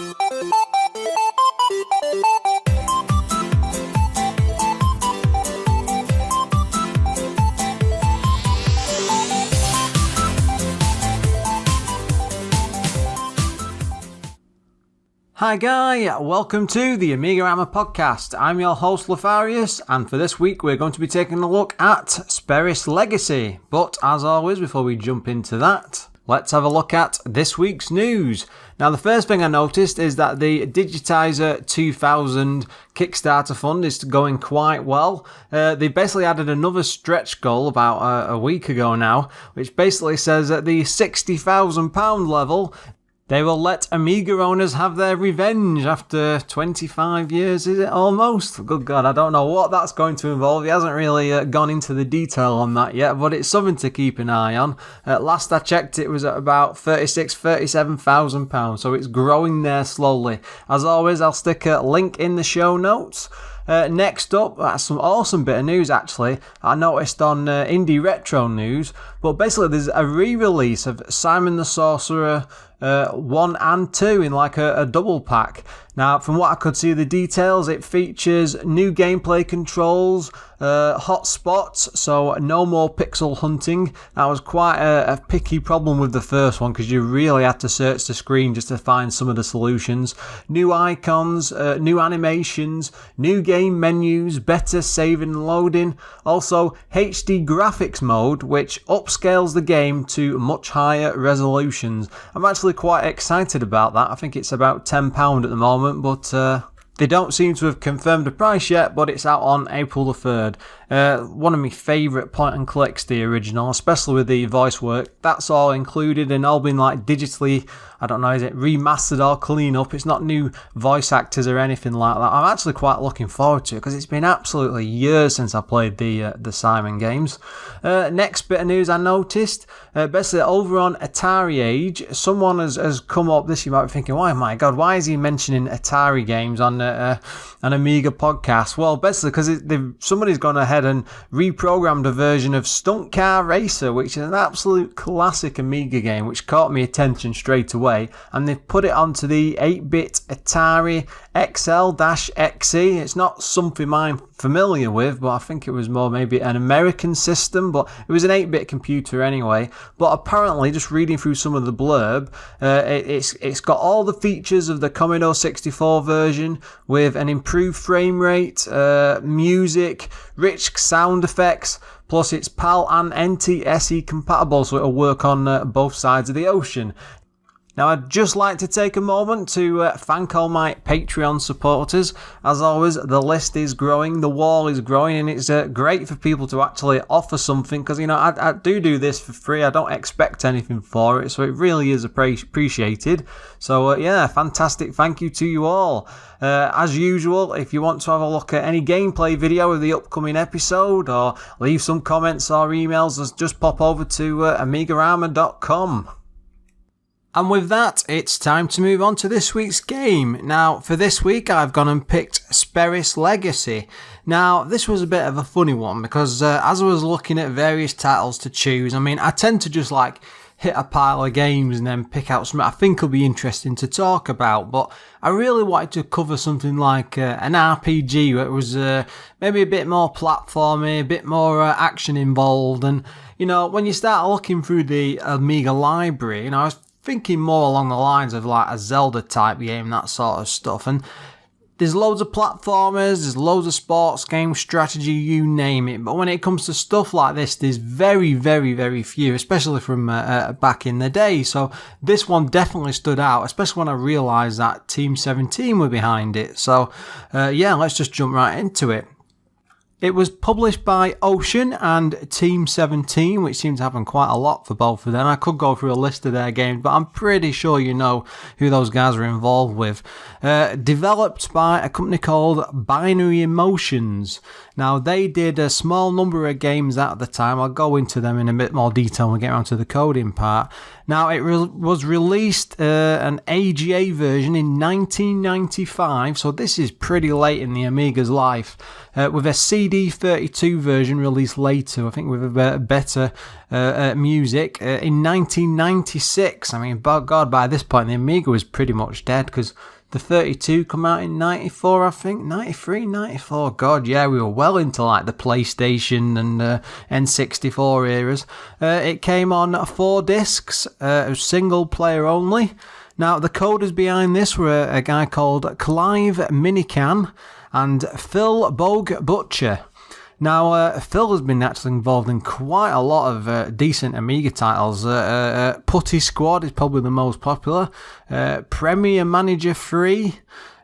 Hi guy, welcome to the AMIGArama podcast. I'm your host Lorfarius, and for this week we're going to be taking a look at Speris Legacy. But as always, before we jump into that, let's have a look at this week's news. Now the first thing I noticed is that the Digitizer 2000 Kickstarter fund is going quite well. They basically added another stretch goal about a week ago now, which basically says at the £60,000 level, they will let Amiga owners have their revenge after 25 years, is it almost? Good God, I don't know what that's going to involve. He hasn't really gone into the detail on that yet, but it's something to keep an eye on. Last I checked, it was at about £37,000, so it's growing there slowly. As always, I'll stick a link in the show notes. Next up, that's some awesome bit of news actually. I noticed on Indie Retro News, but basically there's a re-release of Simon the Sorcerer 1 and 2 in like a double pack. Now, from what I could see the details, it features new gameplay controls, hotspots, so no more pixel hunting. That was quite a picky problem with the first one because you really had to search the screen just to find some of the solutions. New icons, new animations, new game menus, better saving and loading. Also, HD graphics mode, which upscales the game to much higher resolutions. I'm actually quite excited about that. I think it's about £10 at the moment, but they don't seem to have confirmed the price yet, but it's out on April the 3rd. One of my favourite point and clicks, the original, especially with the voice work. That's all included and all been like digitally, I don't know, is it remastered or clean up? It's not new voice actors or anything like that. I'm actually quite looking forward to it because it's been absolutely years since I played the Simon games. Next bit of news I noticed, basically over on Atari Age, someone has come up, this you might be thinking, oh my god, why is he mentioning Atari games on an Amiga podcast? Well, basically because somebody's gone ahead and reprogrammed a version of Stunt Car Racer, which is an absolute classic Amiga game, which caught my attention straight away, and they've put it onto the 8-bit Atari XL-XE. It's not something I'm familiar with, but I think it was more maybe an American system, but it was an 8-bit computer anyway. But apparently, just reading through some of the blurb, it's got all the features of the Commodore 64 version with an improved frame rate, music, rich sound effects, plus it's PAL and NTSC compatible, so it'll work on both sides of the ocean. Now, I'd just like to take a moment to thank all my Patreon supporters. As always, the list is growing, the wall is growing, and it's great for people to actually offer something because, you know, I do this for free. I don't expect anything for it, so it really is appreciated. So, yeah, fantastic. Thank you to you all. As usual, if you want to have a look at any gameplay video of the upcoming episode or leave some comments or emails, just pop over to AMIGArama.com. And with that, it's time to move on to this week's game. Now, for this week, I've gone and picked Speris Legacy. Now, this was a bit of a funny one because as I was looking at various titles to choose, I mean, I tend to just like hit a pile of games and then pick out something I think will be interesting to talk about. But I really wanted to cover something like an RPG where it was maybe a bit more platformy, a bit more action involved. And, you know, when you start looking through the Amiga library, you know, I was thinking more along the lines of like a Zelda type game, that sort of stuff. And there's loads of platformers, there's loads of sports games, strategy, you name it. But when it comes to stuff like this, there's very, very, very few, especially from back in the day. So this one definitely stood out, especially when I realised that Team 17 were behind it. So yeah, let's just jump right into it. It was published by Ocean and Team 17, which seems to happen quite a lot for both of them. I could go through a list of their games, but I'm pretty sure you know who those guys are involved with. Developed by a company called Binary Emotions. Now, they did a small number of games at the time. I'll go into them in a bit more detail when we get around to the coding part. Now, it was released an AGA version in 1995, so this is pretty late in the Amiga's life, with a CD32 version released later, I think with a better music, in 1996. I mean, God, by this point, the Amiga was pretty much dead, because the 32 come out in 94, I think, 93, 94. God, yeah, we were well into like the PlayStation and N64 eras. It came on 4 discs, single player only. Now, the coders behind this were a guy called Clive Minican and Phil Bogue Butcher. Now, Phil has been actually involved in quite a lot of decent Amiga titles. Putty Squad is probably the most popular. Premier Manager 3.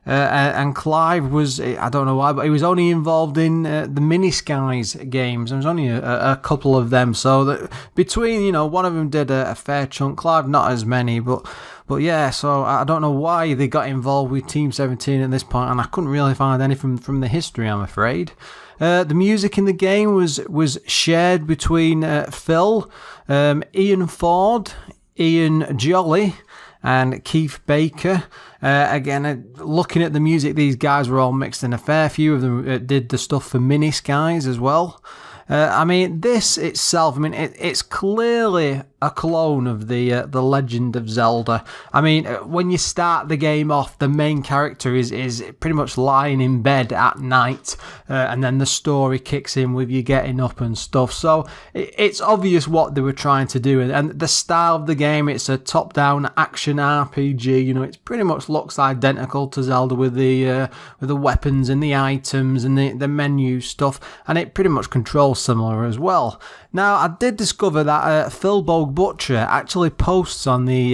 And Clive was, I don't know why, but he was only involved in the Mini Skies games. There was only a couple of them. So that between, one of them did a fair chunk. Clive, not as many, but yeah, so I don't know why they got involved with Team 17 at this point, and I couldn't really find anything from the history, I'm afraid. The music in the game was shared between Phil, Ian Ford, Ian Jolly, and Keith Baker. Again, looking at the music, these guys were all mixed in. A fair few of them did the stuff for Mini Skies as well. I mean, this itself, it's clearly a clone of the Legend of Zelda. I mean, when you start the game off, the main character is pretty much lying in bed at night, and then the story kicks in with you getting up and stuff. So it's obvious what they were trying to do, and the style of the game, it's a top-down action RPG. It pretty much looks identical to Zelda with the weapons and the items and the menu stuff, and it pretty much controls similar as well. Now, I did discover that Phil Bogue Butcher actually posts on the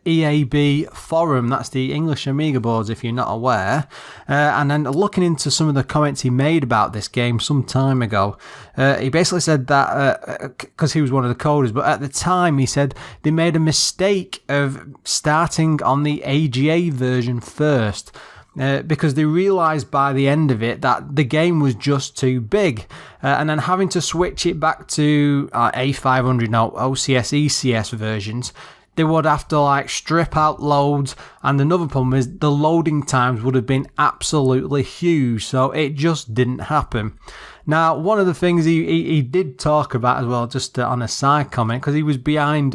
EAB forum, that's the English Amiga boards if you're not aware, and then looking into some of the comments he made about this game some time ago, he basically said that, because he was one of the coders, but at the time he said they made a mistake of starting on the AGA version first, because they realised by the end of it that the game was just too big, and then having to switch it back to A500, now OCS, ECS versions, they would have to strip out loads, and another problem is the loading times would have been absolutely huge, so it just didn't happen. Now, one of the things he did talk about as well, just on a side comment, because he was behind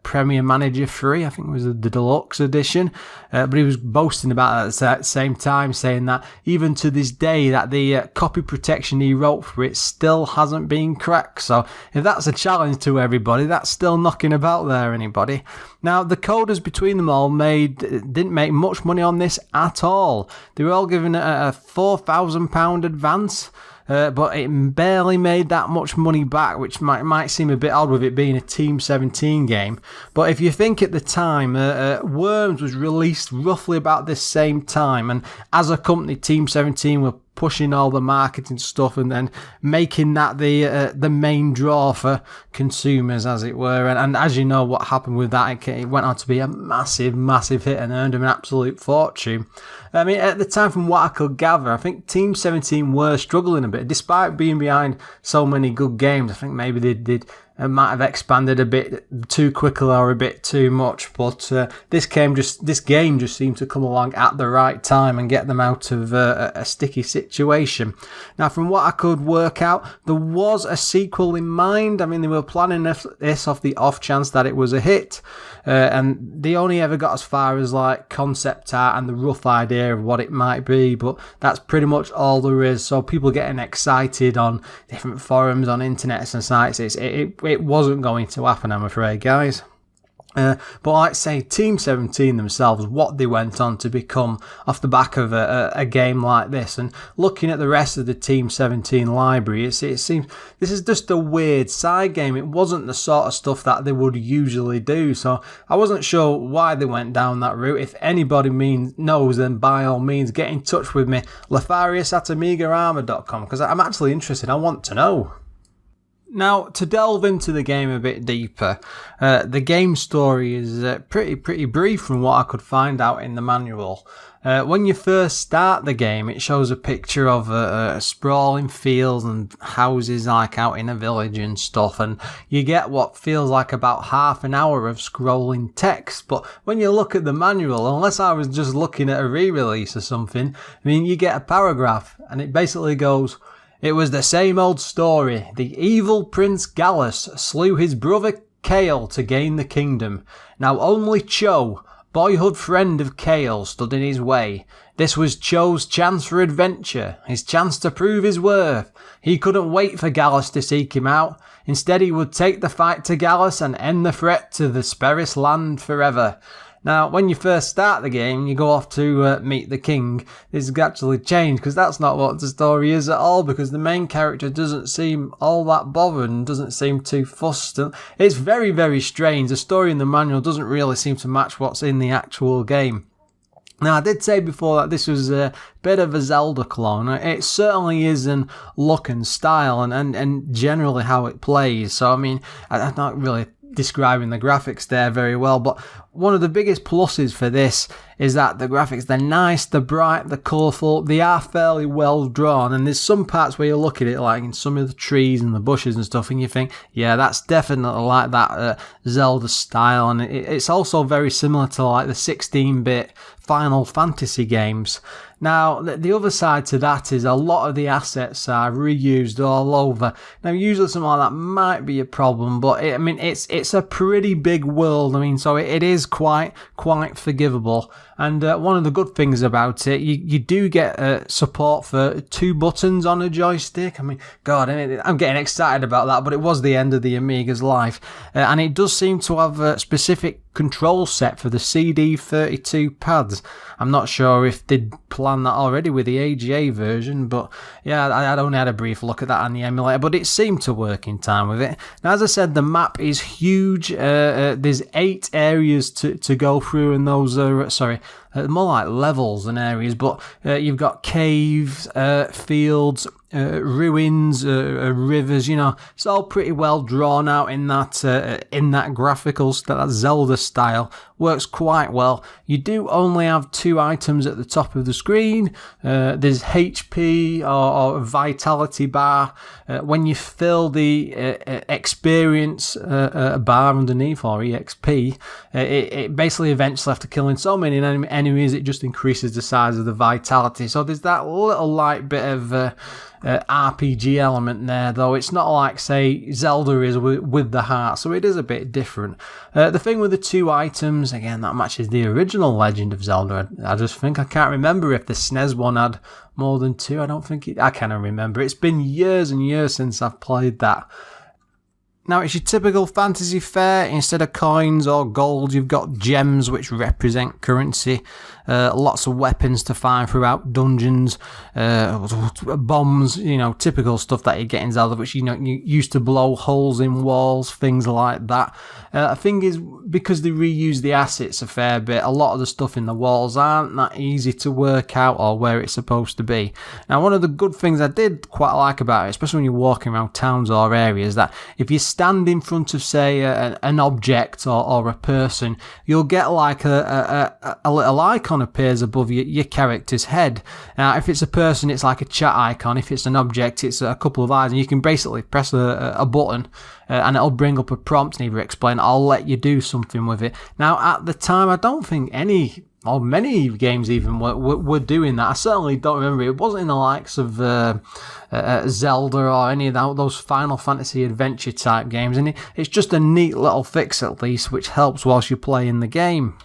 Premier Manager 3, I think it was the deluxe edition, but he was boasting about it at the same time, saying that even to this day that the copy protection he wrote for it still hasn't been cracked. So if that's a challenge to everybody, that's still knocking about there, anybody. Now, the coders between them all didn't make much money on this at all. They were all given a £4,000 advance, but it barely made that much money back, which might seem a bit odd with it being a Team 17 game. But if you think at the time, Worms was released roughly about this same time, and as a company, Team 17 were pushing all the marketing stuff and then making that the main draw for consumers, as it were. And as you know, what happened with that, it went on to be a massive hit and earned them an absolute fortune. I mean, at the time, from what I could gather, I think Team 17 were struggling a bit, despite being behind so many good games. I think maybe they might have expanded a bit too quickly or a bit too much, but this game just seemed to come along at the right time and get them out of a sticky situation. Now, from what I could work out, there was a sequel in mind. I mean, they were planning this off the off chance that it was a hit, and they only ever got as far as concept art and the rough idea of what it might be, but that's pretty much all there is. So people getting excited on different forums, on internet and sites, it wasn't going to happen, I'm afraid, guys. But like say, Team 17 themselves, what they went on to become off the back of a game like this, and looking at the rest of the Team 17 library, it seems this is just a weird side game. It wasn't the sort of stuff that they would usually do, so I wasn't sure why they went down that route. If anybody knows, then by all means get in touch with me, Lorfarius at AMIGArama.com, because I'm actually interested. I want to know. Now, to delve into the game a bit deeper, the game story is pretty brief from what I could find out in the manual. When you first start the game, it shows a picture of a sprawling fields and houses like out in a village and stuff, and you get what feels like about half an hour of scrolling text. But when you look at the manual, unless I was just looking at a re-release or something, I mean, you get a paragraph, and it basically goes, "It was the same old story. The evil Prince Gallus slew his brother Kale to gain the kingdom. Now only Cho, boyhood friend of Kale, stood in his way. This was Cho's chance for adventure, his chance to prove his worth. He couldn't wait for Gallus to seek him out. Instead, he would take the fight to Gallus and end the threat to the Speris land forever." Now, when you first start the game, you go off to meet the king. This has actually changed, because that's not what the story is at all, because the main character doesn't seem all that bothered and doesn't seem too fussed. It's very, very strange. The story in the manual doesn't really seem to match what's in the actual game. Now, I did say before that this was a bit of a Zelda clone. It certainly is in look and style and generally how it plays. So, I mean, I'm not really describing the graphics there very well, but one of the biggest pluses for this is that the graphics, they're nice, they're bright, they're colourful, they are fairly well drawn, and there's some parts where you look at it, like in some of the trees and the bushes and stuff, and you think, yeah, that's definitely like that Zelda style, and it's also very similar to like the 16-bit Final Fantasy games. Now, the other side to that is a lot of the assets are reused all over. Now, usually something like that might be a problem, but it's a pretty big world. I mean, so it is quite forgivable. And one of the good things about it, you do get support for 2 buttons on a joystick. I mean, God, I'm getting excited about that, but it was the end of the Amiga's life. And it does seem to have a specific control set for the CD32 pads. I'm not sure if they'd planned that already with the AGA version, but yeah, I'd only had a brief look at that on the emulator, but it seemed to work in time with it. Now, as I said, the map is huge. There's 8 areas to go through, and those are, more like levels than areas, but you've got caves, fields, ruins, rivers, it's all pretty well drawn out in that graphical, that Zelda style. Works quite well. You do only have 2 items at the top of the screen. There's HP or vitality bar. When you fill the experience bar underneath, or EXP, it basically eventually, after killing so many enemies, it just increases the size of the vitality. So there's that little light bit of RPG element there, though it's not like, say, Zelda is with the heart, so it is a bit different. The thing with the 2 items, again, that matches the original Legend of Zelda. I just think, I can't remember if the SNES one had more than 2. I can't remember. It's been years and years since I've played that. Now, it's your typical fantasy fare. Instead of coins or gold, you've got gems, which represent currency. Lots of weapons to find throughout dungeons. Bombs, typical stuff that you get in Zelda, which, you used to blow holes in walls, things like that. The thing is, because they reuse the assets a fair bit, a lot of the stuff in the walls aren't that easy to work out or where it's supposed to be. Now, one of the good things I did quite like about it, especially when you're walking around towns or areas, that if you stand in front of, say, an object or a person, you'll get like a little icon appears above your character's head. Now, if it's a person, it's like a chat icon. If it's an object, it's a couple of eyes, and you can basically press a button and it'll bring up a prompt and either explain, I'll let you do something with it. Now, at the time, I don't think many games even were doing that. I certainly don't remember. It wasn't in the likes of Zelda or any of those Final Fantasy adventure type games, and it's just a neat little fix, at least, which helps whilst you're playing the game.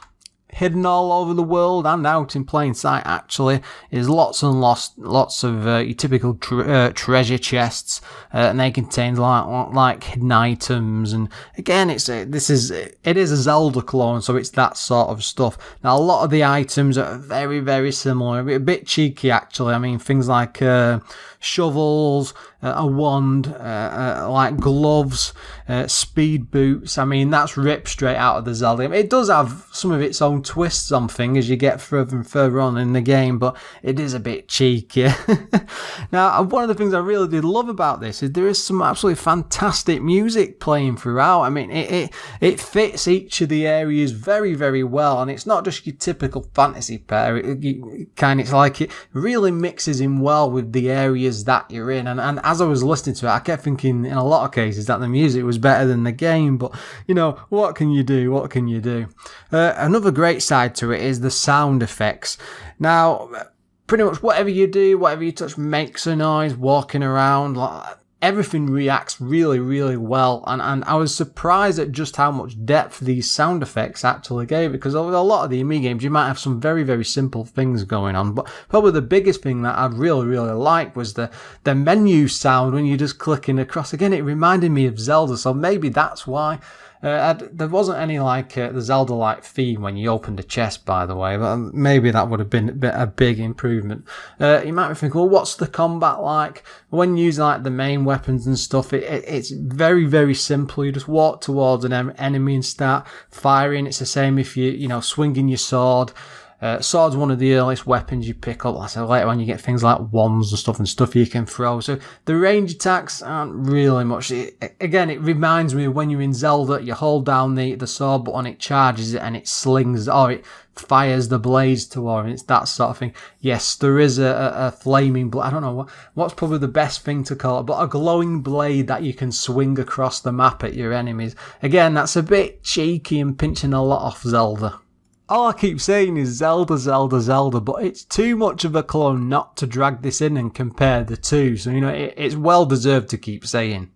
Hidden all over the world and out in plain sight, actually, is lots of your typical treasure chests, and they contain like hidden items. And again, it is a Zelda clone, so it's that sort of stuff. Now, a lot of the items are very, very similar, a bit cheeky, actually. I mean, things like shovels, a wand, like gloves, speed boots. I mean, that's ripped straight out of the Zelda game. It does have some of its own own twists on things as you get further and further on in the game, but it is a bit cheeky. Now, one of the things I really did love about this is there is some absolutely fantastic music playing throughout. I mean, it fits each of the areas very, very well, and it's not just your typical fantasy pair. It's like it really mixes in well with the areas that you're in, and as I was listening to it, I kept thinking in a lot of cases that the music was better than the game, but what can you do? What can you do? Another great side to it is the sound effects. Now, pretty much whatever you do, whatever you touch makes a noise, walking around, everything reacts really, really well, and I was surprised at just how much depth these sound effects actually gave, because with a lot of the Amiga games you might have some very, very simple things going on, but probably the biggest thing that I really, really liked was the menu sound when you're just clicking across. Again, it reminded me of Zelda, so maybe that's why. There wasn't any the Zelda-like theme when you opened a chest, by the way, but maybe that would have been a big improvement. You might be thinking, well, what's the combat like? When using the main weapons and stuff, it's very, very simple. You just walk towards an enemy and start firing. It's the same if you swinging your sword. Sword's one of the earliest weapons you pick up. Like I said, later on you get things like wands and stuff you can throw. So the range attacks aren't really much. Again, it reminds me of when you're in Zelda, you hold down the sword button, it charges it and it slings, or it fires the blades toward it. It's that sort of thing. Yes, there is a flaming blade. I don't know what's probably the best thing to call it, but a glowing blade that you can swing across the map at your enemies. Again, that's a bit cheeky and pinching a lot off Zelda. All I keep saying is Zelda, Zelda, Zelda, but it's too much of a clone not to drag this in and compare the two, so it's well deserved to keep saying.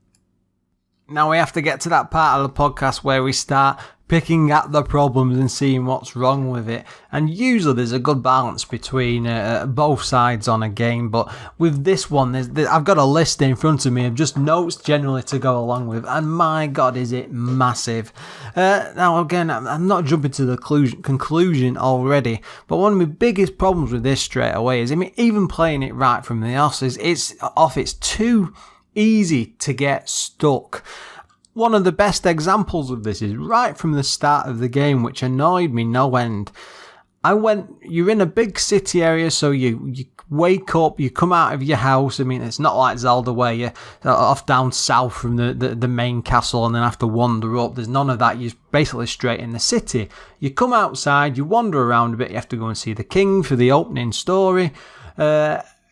Now we have to get to that part of the podcast where we start picking at the problems and seeing what's wrong with it, and usually there's a good balance between both sides on a game, but with this one I've got a list in front of me of just notes generally to go along with, and my god is it massive. Now again, I'm not jumping to the conclusion already, but one of my biggest problems with this straight away is, even playing it right from the off, it's too easy to get stuck. One of the best examples of this is right from the start of the game, which annoyed me no end. You're in a big city area, so you wake up, you come out of your house. It's not like Zelda where you're off down south from the main castle and then have to wander up. There's none of that. You're basically straight in the city. You come outside, you wander around a bit, you have to go and see the king for the opening story.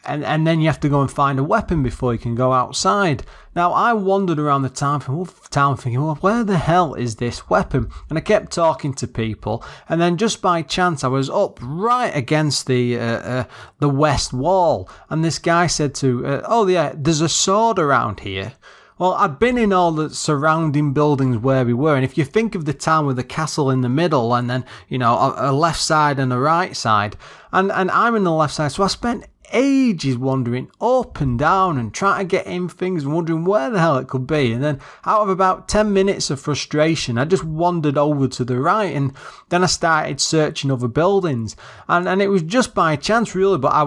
And then you have to go and find a weapon before you can go outside. Now, I wandered around the town thinking, well, where the hell is this weapon? And I kept talking to people, and then just by chance, I was up right against the west wall, and this guy said there's a sword around here. Well, I'd been in all the surrounding buildings where we were, and if you think of the town with the castle in the middle, and then, a left side and a right side, and I'm in the left side, so I spent ages wandering up and down and trying to get in things and wondering where the hell it could be, and then out of about 10 minutes of frustration I just wandered over to the right, and then I started searching other buildings, and it was just by chance really, but I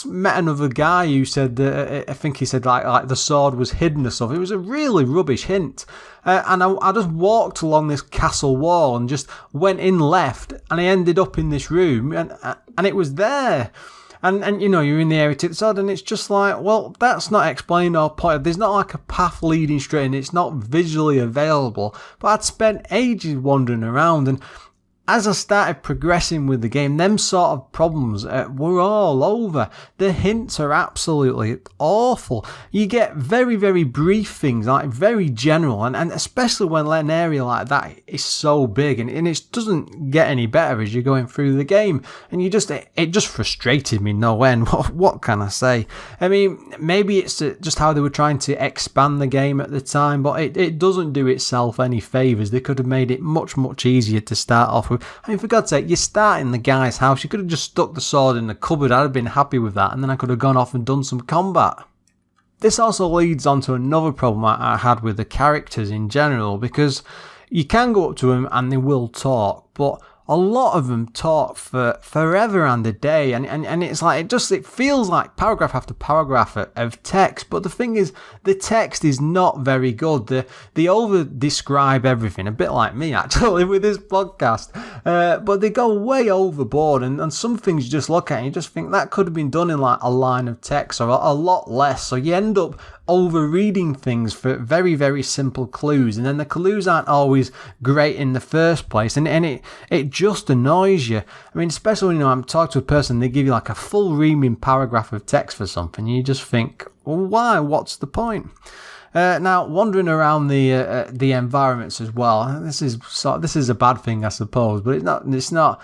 met another guy who said that I think he said like the sword was hidden or something. It was a really rubbish hint. And I just walked along this castle wall and just went in left, and I ended up in this room, and it was there. And you're in the area to the side, and it's just like, well, that's not explained or pointed. There's not like a path leading straight, and it's not visually available. But I'd spent ages wandering around, and as I started progressing with the game, them sort of problems were all over. The hints are absolutely awful. You get very, very brief things, like very general, and especially when an area like that is so big, and it doesn't get any better as you're going through the game. And it just frustrated me no end. What can I say? Maybe it's just how they were trying to expand the game at the time, but it doesn't do itself any favours. They could have made it much, much easier to start off with. For God's sake, you start in the guy's house. You could have just stuck the sword in the cupboard. I'd have been happy with that, and then I could have gone off and done some combat. This also leads on to another problem I had with the characters in general, because you can go up to them and they will talk, but a lot of them talk for forever and a day, and it's like it feels like paragraph after paragraph of text. But the thing is, the text is not very good. They over describe everything, a bit like me actually with this podcast. But they go way overboard, and some things you just look at and you just think that could have been done in like a line of text or a lot less. So you end up over reading things for very, very simple clues, and then the clues aren't always great in the first place, and it just annoys you. I mean, especially when I'm talking to a person, they give you like a full reaming paragraph of text for something, you just think, well, why? What's the point? Now, wandering around the environments as well, this is a bad thing, I suppose, but it's not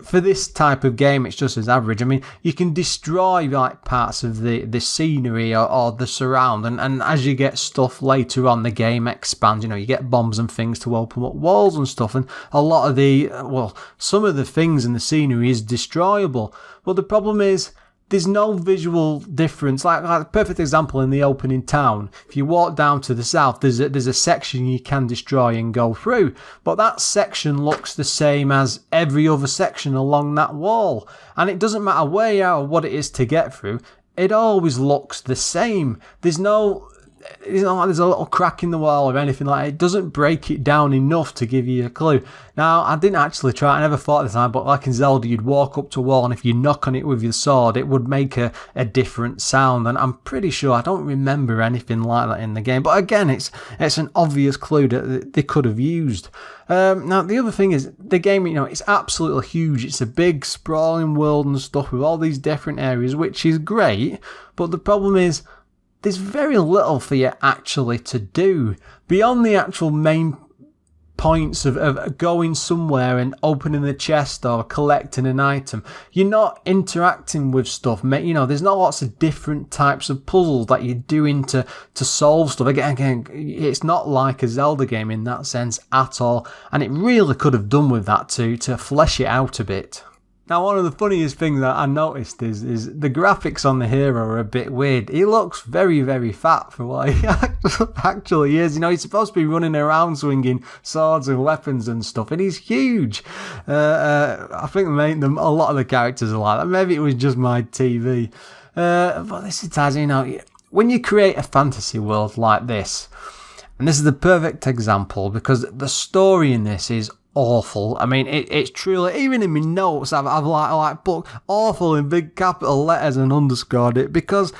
for this type of game. It's just as average. I mean, you can destroy like parts of the scenery or the surround, and as you get stuff later on, the game expands. You get bombs and things to open up walls and stuff, and a lot of some of the things in the scenery is destroyable. But the problem is, there's no visual difference. Like a perfect example in the opening town. If you walk down to the south, there's a section you can destroy and go through. But that section looks the same as every other section along that wall. And it doesn't matter where you are or what it is to get through. It always looks the same. There's a little crack in the wall or anything like that. It doesn't break it down enough to give you a clue. Now, I didn't actually try. I never thought at the time, but like in Zelda, you'd walk up to a wall, and if you knock on it with your sword, it would make a different sound. And I'm pretty sure, I don't remember anything like that in the game. But again, it's an obvious clue that they could have used. Now, the other thing is, the game, it's absolutely huge. It's a big, sprawling world and stuff with all these different areas, which is great. But the problem is, there's very little for you actually to do beyond the actual main points of going somewhere and opening the chest or collecting an item. You're not interacting with stuff. There's not lots of different types of puzzles that you're doing to solve stuff. Again, it's not like a Zelda game in that sense at all, and it really could have done with that to flesh it out a bit. Now, one of the funniest things that I noticed is the graphics on the hero are a bit weird. He looks very, very fat for what he actually is. He's supposed to be running around swinging swords and weapons and stuff, and he's huge. I think a lot of the characters are like that. Maybe it was just my TV. But this is, when you create a fantasy world like this, and this is the perfect example because the story in this is awful. I mean, it's truly, even in my notes, I've put awful in big capital letters and underscored it because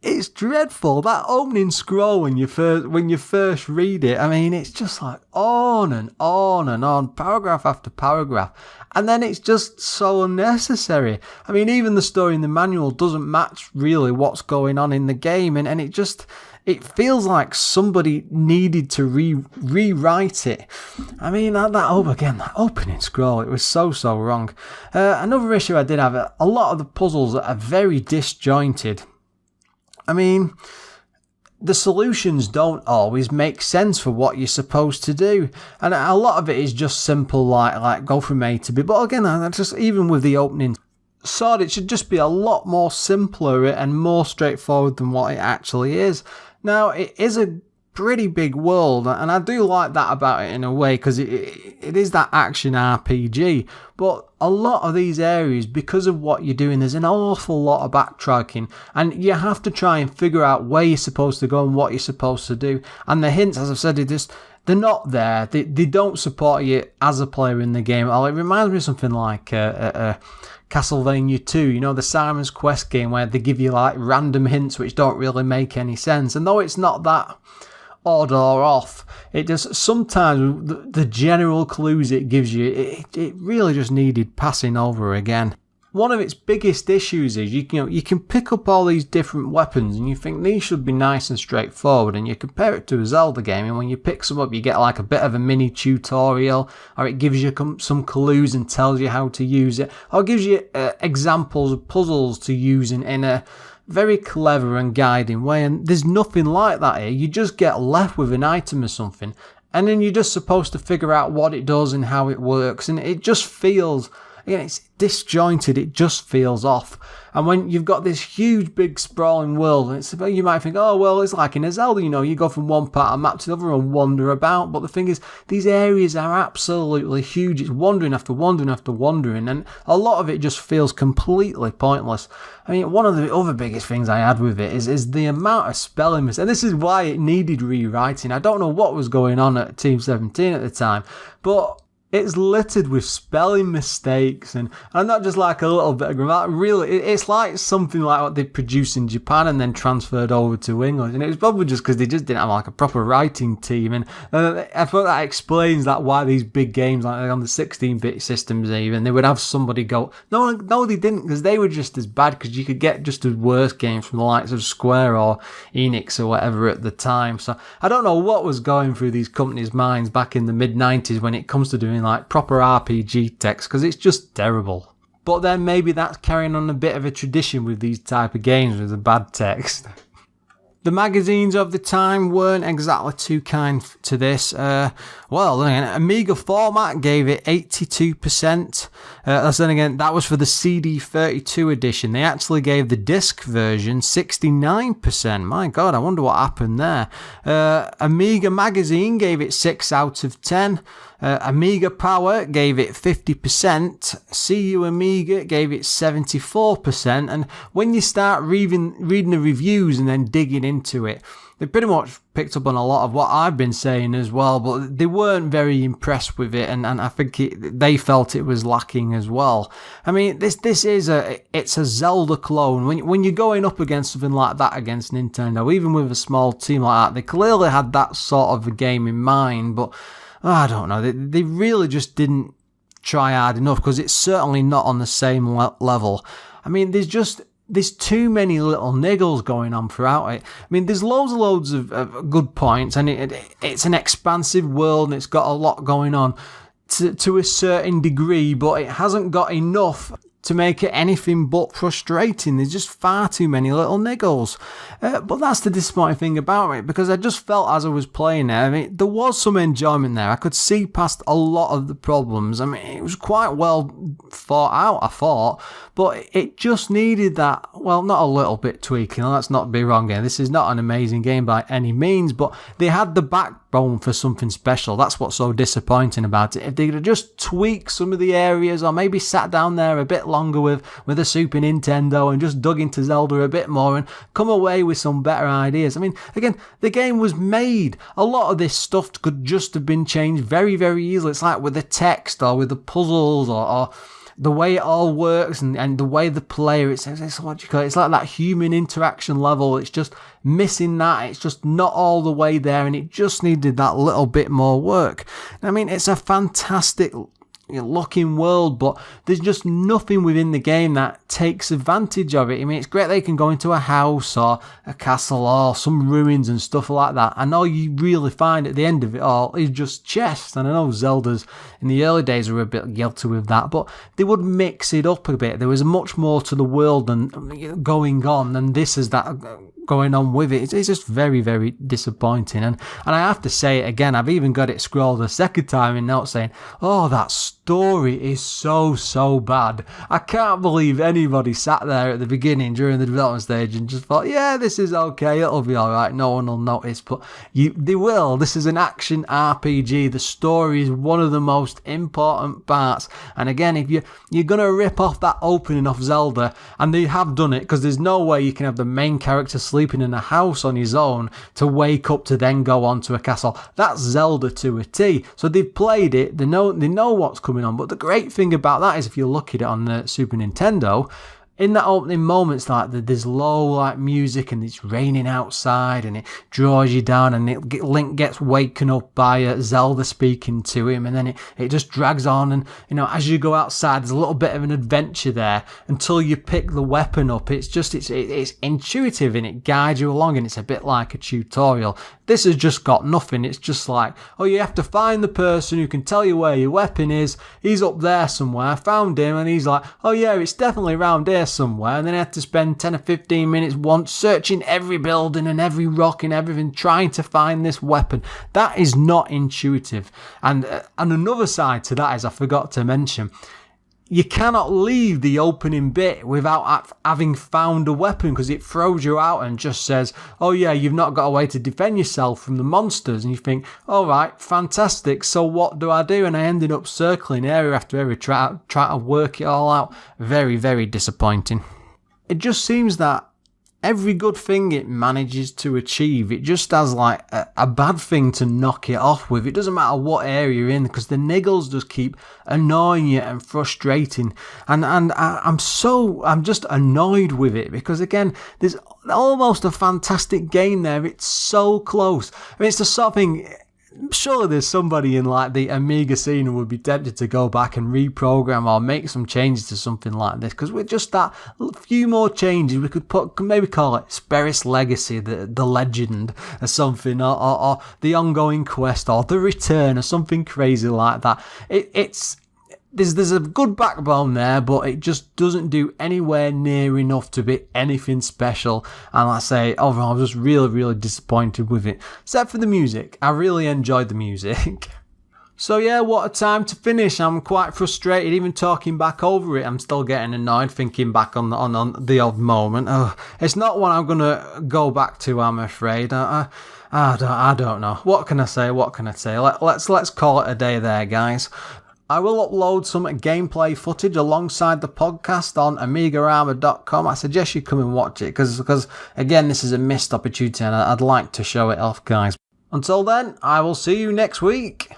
it's dreadful. That opening scroll when you first read it, I mean, it's just like on and on and on, paragraph after paragraph, and then it's just so unnecessary. I mean, even the story in the manual doesn't match really what's going on in the game, and it feels like somebody needed to rewrite it. I mean, that opening scroll, it was so wrong. Another issue I did have, a lot of the puzzles are very disjointed. I mean, the solutions don't always make sense for what you're supposed to do. And a lot of it is just simple, like go from A to B. But again, even with the opening sword, it should just be a lot more simpler and more straightforward than what it actually is. Now, it is a pretty big world, and I do like that about it in a way, because it is that action RPG, but a lot of these areas, because of what you're doing, there's an awful lot of backtracking, and you have to try and figure out where you're supposed to go and what you're supposed to do, and the hints, as I've said, they're not there. They don't support you as a player in the game. It reminds me of something like Castlevania 2, the Simon's Quest game, where they give you like random hints which don't really make any sense. And though it's not that odd or off, it just sometimes the general clues it gives you, it really just needed passing over again. One of its biggest issues is you can pick up all these different weapons and you think these should be nice and straightforward, and you compare it to a Zelda game, and when you pick some up you get like a bit of a mini tutorial, or it gives you some clues and tells you how to use it, or gives you examples of puzzles to use in a very clever and guiding way. And there's nothing like that here. You just get left with an item or something, and then you're just supposed to figure out what it does and how it works, and it just feels again, it's disjointed, it just feels off. And when you've got this huge, big, sprawling world, and you might think, oh, well, it's like in a Zelda, you go from one part of the map to the other and wander about. But the thing is, these areas are absolutely huge. It's wandering after wandering after wandering, and a lot of it just feels completely pointless. I mean, one of the other biggest things I had with it is the amount of spelling mistakes. And this is why it needed rewriting. I don't know what was going on at Team 17 at the time, but it's littered with spelling mistakes, and not just like a little bit of grammar. Really, it's like something like what they produced in Japan and then transferred over to English. And it was probably just because they just didn't have like a proper writing team. And I thought that explains that why these big games, like on the 16-bit systems even, they would have somebody go, no, they didn't, because they were just as bad, because you could get just as worse games from the likes of Square or Enix or whatever at the time. So I don't know what was going through these companies' minds back in the mid-90s when it comes to doing like proper RPG text, because it's just terrible. But then maybe that's carrying on a bit of a tradition with these type of games with the bad text. The magazines of the time weren't exactly too kind to this. Amiga Format gave it 82%. Then again, that was for the CD32 edition. They actually gave the disc version 69%. My God, I wonder what happened there. Amiga Magazine gave it 6 out of 10. Amiga Power gave it 50%, CU Amiga gave it 74%, and when you start reading the reviews and then digging into it, they pretty much picked up on a lot of what I've been saying as well, but they weren't very impressed with it, and I think they felt it was lacking as well. I mean, this is it's a Zelda clone. When you're going up against something like that against Nintendo, even with a small team like that, they clearly had that sort of a game in mind, but I don't know, they really just didn't try hard enough, because it's certainly not on the same level. I mean, there's too many little niggles going on throughout it. I mean, there's loads of good points, and it's an expansive world, and it's got a lot going on to a certain degree, but it hasn't got enough to make it anything but frustrating. There's just far too many little niggles. But that's the disappointing thing about it, because I just felt as I was playing it, I mean, there was some enjoyment there. I could see past a lot of the problems. I mean, it was quite well thought out, I thought, but it just needed that, well, not a little bit tweaking. Let's not be wrong here. This is not an amazing game by any means, but they had the backbone for something special. That's what's so disappointing about it. If they could have just tweaked some of the areas, or maybe sat down there a bit longer with a Super Nintendo and just dug into Zelda a bit more and come away with some better ideas. I mean, again, the game was made. A lot of this stuff could just have been changed very, very easily. It's like with the text or with the puzzles or the way it all works and the way the player, it's what you call it, it's like that human interaction level. It's just missing that. It's just not all the way there, and it just needed that little bit more work. I mean, it's a fantastic looking world, but there's just nothing within the game that takes advantage of it. I mean, it's great they can go into a house or a castle or some ruins and stuff like that, and all you really find at the end of it all is just chests. And I know Zelda's in the early days were a bit guilty with that, but they would mix it up a bit. There was much more to the world than going on, and this is that going on with it. It's just very, very disappointing. And I have to say it again, I've even got it scrolled a second time in notes saying, oh, that story is so bad. I can't believe anybody sat there at the beginning during the development stage and just thought, yeah, this is okay, it'll be alright, no one will notice. But they will. This is an action RPG. The story is one of the most important parts. And again, if you're going to rip off that opening of Zelda, and they have done it, because there's no way you can have the main character sleeping in a house on his own to wake up to then go on to a castle. That's Zelda to a T. So they've played it, they know what's coming on. But the great thing about that is, if you look at it on the Super Nintendo, in that opening moments, like there's low like music and it's raining outside and it draws you down, and Link gets waken up by Zelda speaking to him, and then it just drags on, and as you go outside there's a little bit of an adventure there until you pick the weapon up. It's intuitive and it guides you along, and it's a bit like a tutorial. This has just got nothing. It's just like, oh, you have to find the person who can tell you where your weapon is. He's up there somewhere. I found him, and he's like, oh yeah, it's definitely around here somewhere. And then I have to spend 10 or 15 minutes once searching every building and every rock and everything, trying to find this weapon. That is not intuitive. And another side to that is, I forgot to mention, you cannot leave the opening bit without having found a weapon, because it throws you out and just says, oh yeah, you've not got a way to defend yourself from the monsters. And you think, all right, fantastic, so what do I do? And I ended up circling area after area, try to work it all out. Very, very disappointing. It just seems that every good thing it manages to achieve, it just has like a bad thing to knock it off with. It doesn't matter what area you're in, because the niggles just keep annoying you and frustrating. And I'm just annoyed with it, because again, there's almost a fantastic game there. It's so close. I mean, it's the sort of thing. Surely there's somebody in like the Amiga scene who would be tempted to go back and reprogram or make some changes to something like this, because with just that few more changes, we could maybe call it Speris Legacy, the legend, or something, or the ongoing quest, or the return, or something crazy like that. There's a good backbone there, but it just doesn't do anywhere near enough to be anything special. And like I say, overall, I was just really, really disappointed with it. Except for the music. I really enjoyed the music. So yeah, what a time to finish. I'm quite frustrated, even talking back over it. I'm still getting annoyed thinking back on the odd moment. Oh, it's not one I'm going to go back to, I'm afraid. I don't know. What can I say? Let's call it a day there, guys. I will upload some gameplay footage alongside the podcast on AMIGArama.com. I suggest you come and watch it, because again, this is a missed opportunity and I'd like to show it off, guys. Until then, I will see you next week.